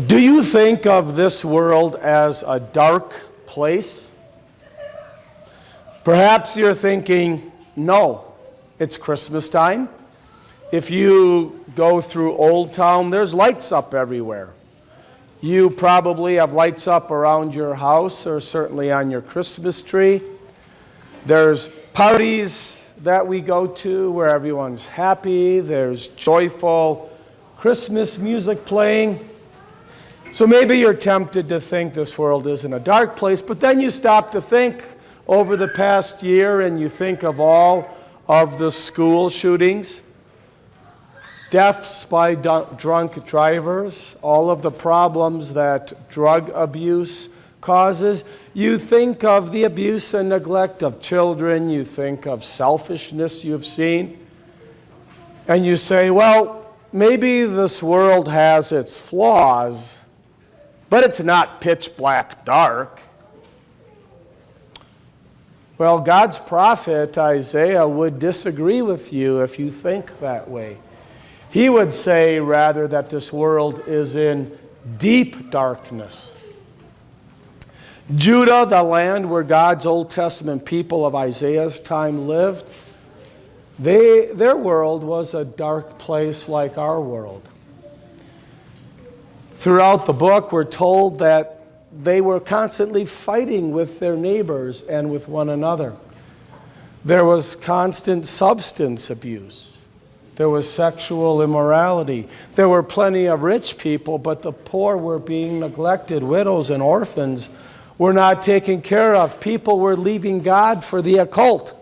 Do you think of this world as a dark place? Perhaps you're thinking, no, it's Christmas time. If you go through Old Town, there's lights up everywhere. You probably have lights up around your house or certainly on your Christmas tree. There's parties that we go to where everyone's happy. There's joyful Christmas music playing. So maybe you're tempted to think this world isn't a dark place, but then you stop to think over the past year and you think of all of the school shootings, deaths by drunk drivers, all of the problems that drug abuse causes. You think of the abuse and neglect of children. You think of selfishness you've seen. And you say, well, maybe this world has its flaws, but it's not pitch black dark. Well, God's prophet Isaiah would disagree with you if you think that way. He would say rather that this world is in deep darkness. Judah, the land where God's Old Testament people of Isaiah's time lived, their world was a dark place like our world. Throughout the book, we're told that they were constantly fighting with their neighbors and with one another. There was constant substance abuse. There was sexual immorality. There were plenty of rich people, but the poor were being neglected. Widows and orphans were not taken care of. People were leaving God for the occult.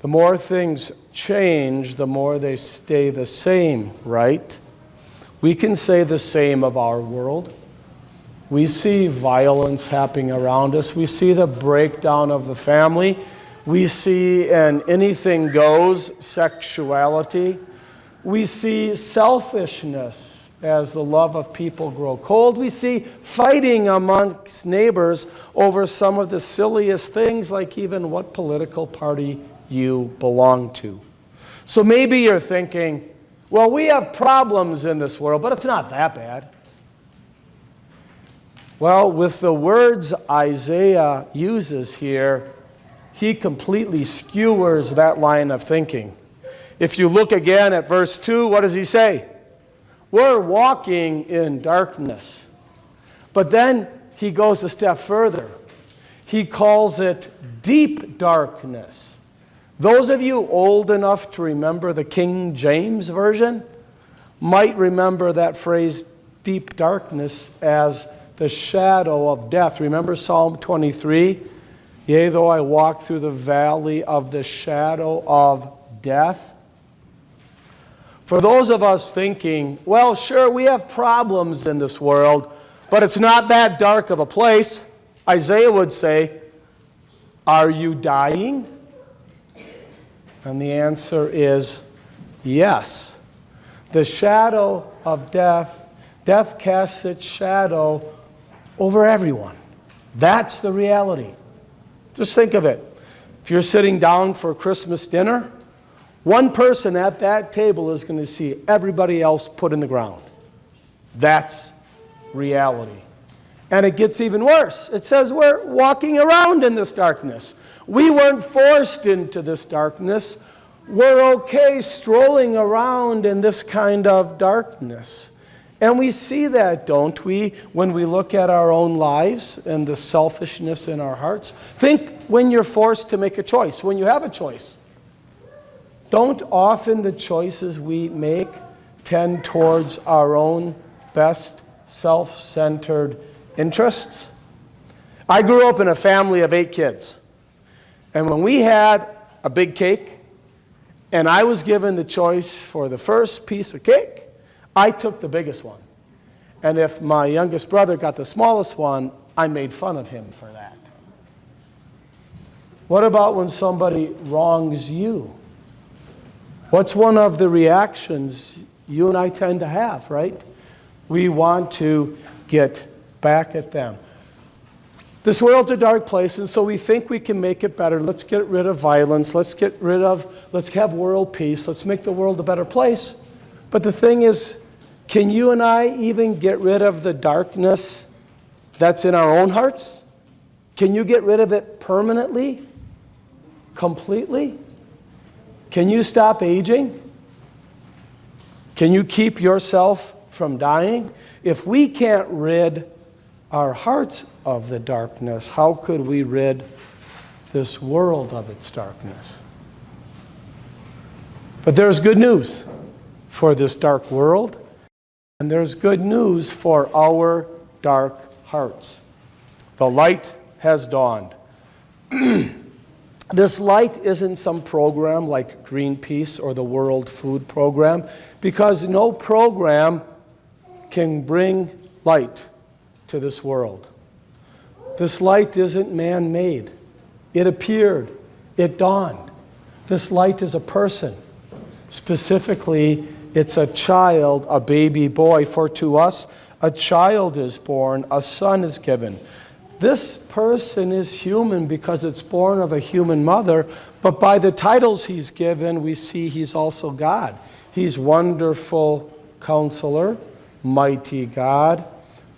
The more things change, the more they stay the same, right? We can say the same of our world. We see violence happening around us. We see the breakdown of the family. We see an anything goes sexuality. We see selfishness as the love of people grow cold. We see fighting amongst neighbors over some of the silliest things, like even what political party you belong to. So maybe you're thinking, well, we have problems in this world, but it's not that bad. Well, with the words Isaiah uses here, he completely skewers that line of thinking. If you look again at verse 2, what does he say? We're walking in darkness. But then he goes a step further. He calls it deep darkness. Those of you old enough to remember the King James Version might remember that phrase, deep darkness, as the shadow of death. Remember Psalm 23? Yea, though I walk through the valley of the shadow of death. For those of us thinking, well, sure, we have problems in this world, but it's not that dark of a place, Isaiah would say, are you dying? And the answer is yes. The shadow of death, death casts its shadow over everyone. That's the reality. Just think of it. If you're sitting down for Christmas dinner, one person at that table is going to see everybody else put in the ground. That's reality. And it gets even worse. It says we're walking around in this darkness. We weren't forced into this darkness. We're okay strolling around in this kind of darkness. And we see that, don't we, when we look at our own lives and the selfishness in our hearts? Think when you're forced to make a choice, when you have a choice. Don't often the choices we make tend towards our own best self-centered interests? I grew up in a family of 8 kids. And when we had a big cake, and I was given the choice for the first piece of cake, I took the biggest one. And if my youngest brother got the smallest one, I made fun of him for that. What about when somebody wrongs you? What's one of the reactions you and I tend to have, right? We want to get back at them. This world's a dark place, and so we think we can make it better. Let's get rid of violence. Let's have world peace. Let's make the world a better place. But the thing is, Can you and I even get rid of the darkness that's in our own hearts? Can you get rid of it permanently? Completely? Can you stop aging? Can you keep yourself from dying? If we can't rid our hearts of the darkness, how could we rid this world of its darkness? But there's good news for this dark world, and there's good news for our dark hearts. The light has dawned. This light isn't some program like Greenpeace or the World Food Program, because no program can bring light to this world. This light isn't man-made. It appeared. It dawned. This light is a person. Specifically, it's a child, a baby boy. For to us a child is born, a son is given. This person is human because it's born of a human mother, but by the titles he's given, we see he's also God. He's Wonderful Counselor, Mighty God,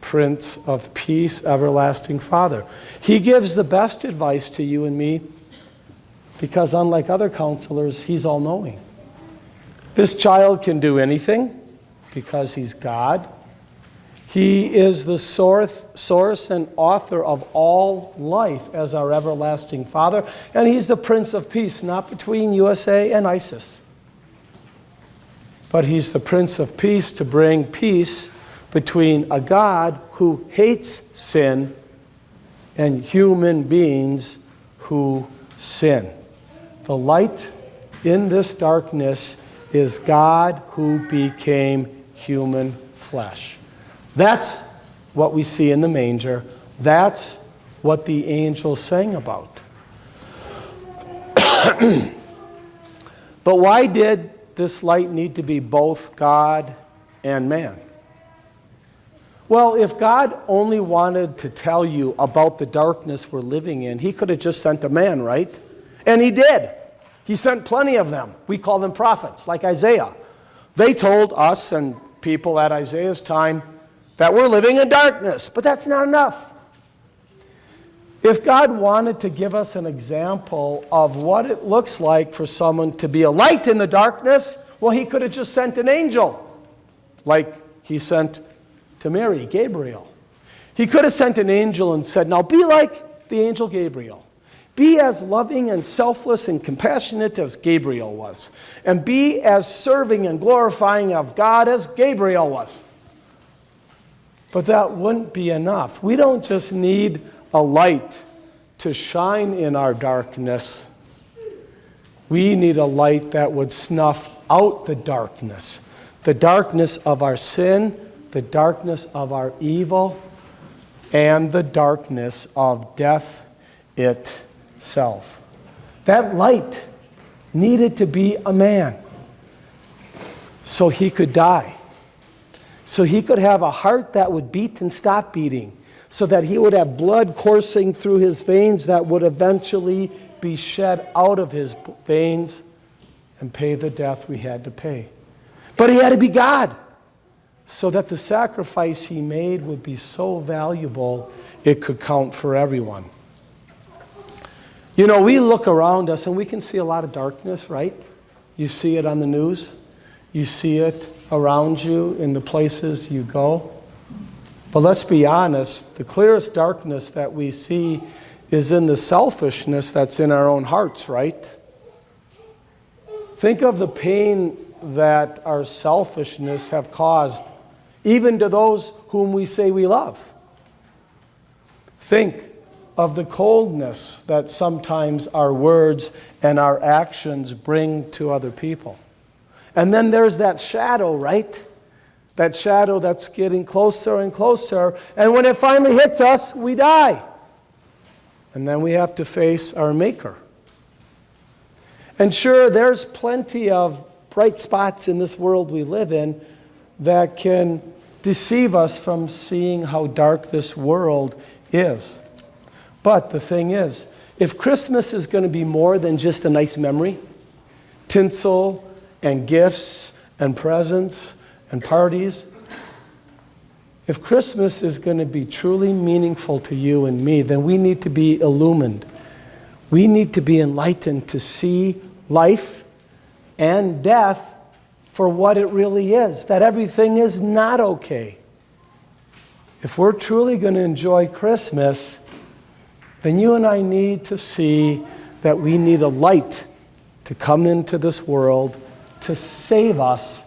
Prince of Peace, Everlasting Father. He gives the best advice to you and me because unlike other counselors, he's all-knowing. This child can do anything because he's God. He is the source and author of all life as our everlasting Father. And he's the Prince of Peace, not between USA and ISIS. But he's the Prince of Peace to bring peace between a God who hates sin and human beings who sin. The light in this darkness is God who became human flesh. That's what we see in the manger. That's what the angels sang about. But why did this light need to be both God and man? Well, if God only wanted to tell you about the darkness we're living in, he could have just sent a man, right? And he did. He sent plenty of them. We call them prophets, like Isaiah. They told us and people at Isaiah's time that we're living in darkness, but that's not enough. If God wanted to give us an example of what it looks like for someone to be a light in the darkness, well, he could have just sent an angel, like he sent to Mary, Gabriel. He could have sent an angel and said, now be like the angel Gabriel. Be as loving and selfless and compassionate as Gabriel was. And be as serving and glorifying of God as Gabriel was. But that wouldn't be enough. We don't just need a light to shine in our darkness. We need a light that would snuff out the darkness of our sin, the darkness of our evil, and the darkness of death itself. That light needed to be a man so he could die. So he could have a heart that would beat and stop beating, so that he would have blood coursing through his veins that would eventually be shed out of his veins and pay the death we had to pay. But he had to be God, so that the sacrifice he made would be so valuable it could count for everyone. You know, we look around us and we can see a lot of darkness, right? You see it on the news. You see it around you in the places you go. But let's be honest, the clearest darkness that we see is in the selfishness that's in our own hearts, right? Think of the pain that our selfishness have caused, even to those whom we say we love. Think of the coldness that sometimes our words and our actions bring to other people. And then there's that shadow, right? That shadow that's getting closer and closer. And when it finally hits us, we die. And then we have to face our Maker. And sure, there's plenty of bright spots in this world we live in that can deceive us from seeing how dark this world is. But the thing is, if Christmas is going to be more than just a nice memory, tinsel and gifts and presents and parties, If Christmas is going to be truly meaningful to you and me, then we need to be illumined. We need to be enlightened to see life and death for what it really is, that everything is not okay. If we're truly going to enjoy Christmas, then you and I need to see that we need a light to come into this world to save us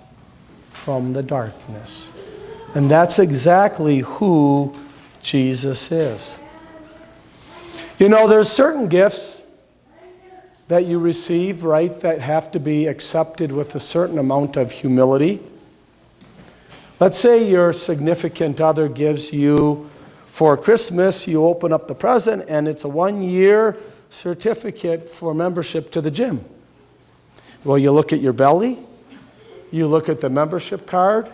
from the darkness. And that's exactly who Jesus is. You know, there's certain gifts that you receive, right, that have to be accepted with a certain amount of humility. Let's say your significant other gives you, for Christmas, you open up the present and it's a 1-year certificate for membership to the gym. Well, you look at your belly, you look at the membership card,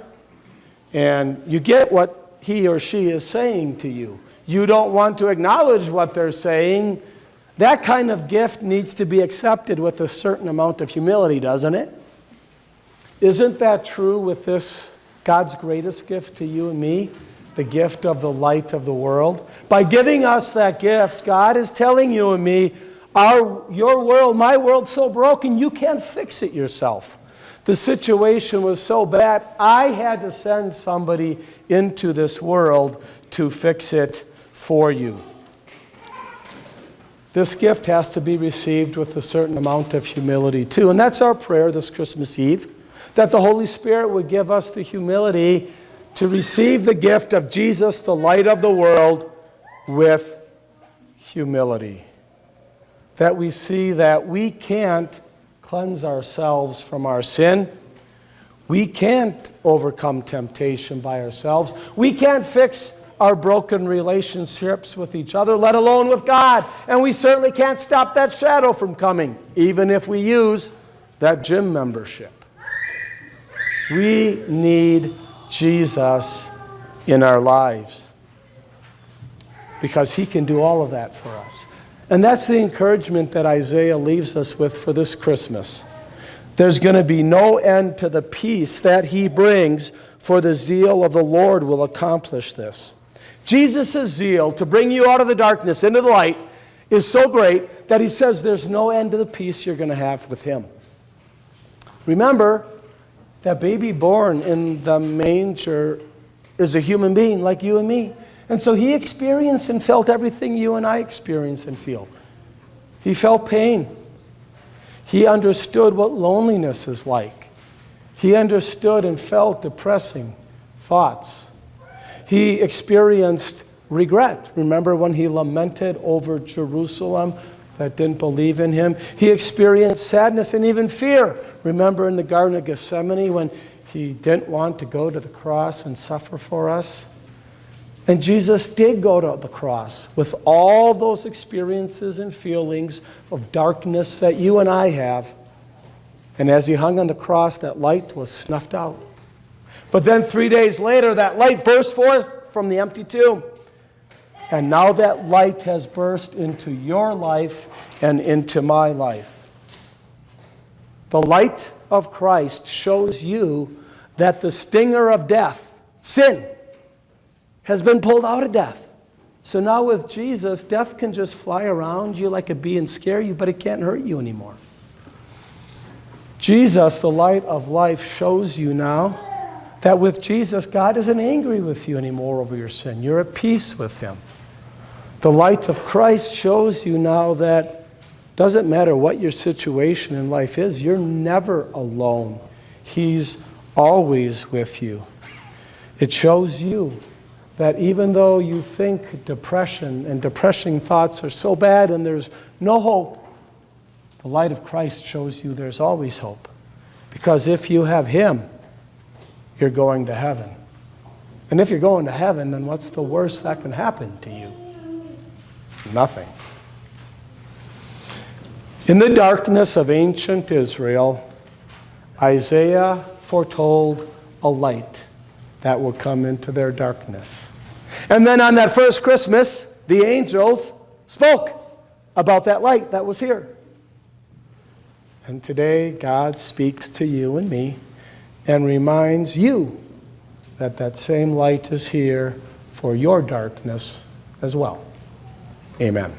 and you get what he or she is saying to you. You don't want to acknowledge what they're saying. That kind of gift needs to be accepted with a certain amount of humility, doesn't it? Isn't that true with this, God's greatest gift to you and me? The gift of the light of the world. By giving us that gift, God is telling you and me, your world, my world's so broken, you can't fix it yourself. The situation was so bad, I had to send somebody into this world to fix it for you. This gift has to be received with a certain amount of humility too. And that's our prayer this Christmas Eve, that the Holy Spirit would give us the humility to receive the gift of Jesus, the light of the world, with humility. That we see that we can't cleanse ourselves from our sin. We can't overcome temptation by ourselves. We can't fix our broken relationships with each other, let alone with God. And we certainly can't stop that shadow from coming, even if we use that gym membership. We need Jesus in our lives because he can do all of that for us. And that's the encouragement that Isaiah leaves us with for this Christmas. There's going to be no end to the peace that he brings, for the zeal of the Lord will accomplish this. Jesus' zeal to bring you out of the darkness into the light is so great that he says there's no end to the peace you're going to have with him. Remember, that baby born in the manger is a human being like you and me. And so he experienced and felt everything you and I experience and feel. He felt pain. He understood what loneliness is like. He understood and felt depressing thoughts. He experienced regret. Remember when he lamented over Jerusalem that didn't believe in him? He experienced sadness and even fear. Remember in the Garden of Gethsemane when he didn't want to go to the cross and suffer for us? And Jesus did go to the cross with all those experiences and feelings of darkness that you and I have. And as he hung on the cross, that light was snuffed out. But then 3 days later, that light burst forth from the empty tomb. And now that light has burst into your life and into my life. The light of Christ shows you that the stinger of death, sin, has been pulled out of death. So now with Jesus, death can just fly around you like a bee and scare you, but it can't hurt you anymore. Jesus, the light of life, shows you now that with Jesus, God isn't angry with you anymore over your sin. You're at peace with him. The light of Christ shows you now that doesn't matter what your situation in life is, you're never alone. He's always with you. It shows you that even though you think depression and depressing thoughts are so bad and there's no hope, the light of Christ shows you there's always hope. Because if you have him, you're going to heaven. And if you're going to heaven, then what's the worst that can happen to you? Nothing. In the darkness of ancient Israel, Isaiah foretold a light that will come into their darkness. And then on that first Christmas, the angels spoke about that light that was here. And today, God speaks to you and me and reminds you that that same light is here for your darkness as well. Amen.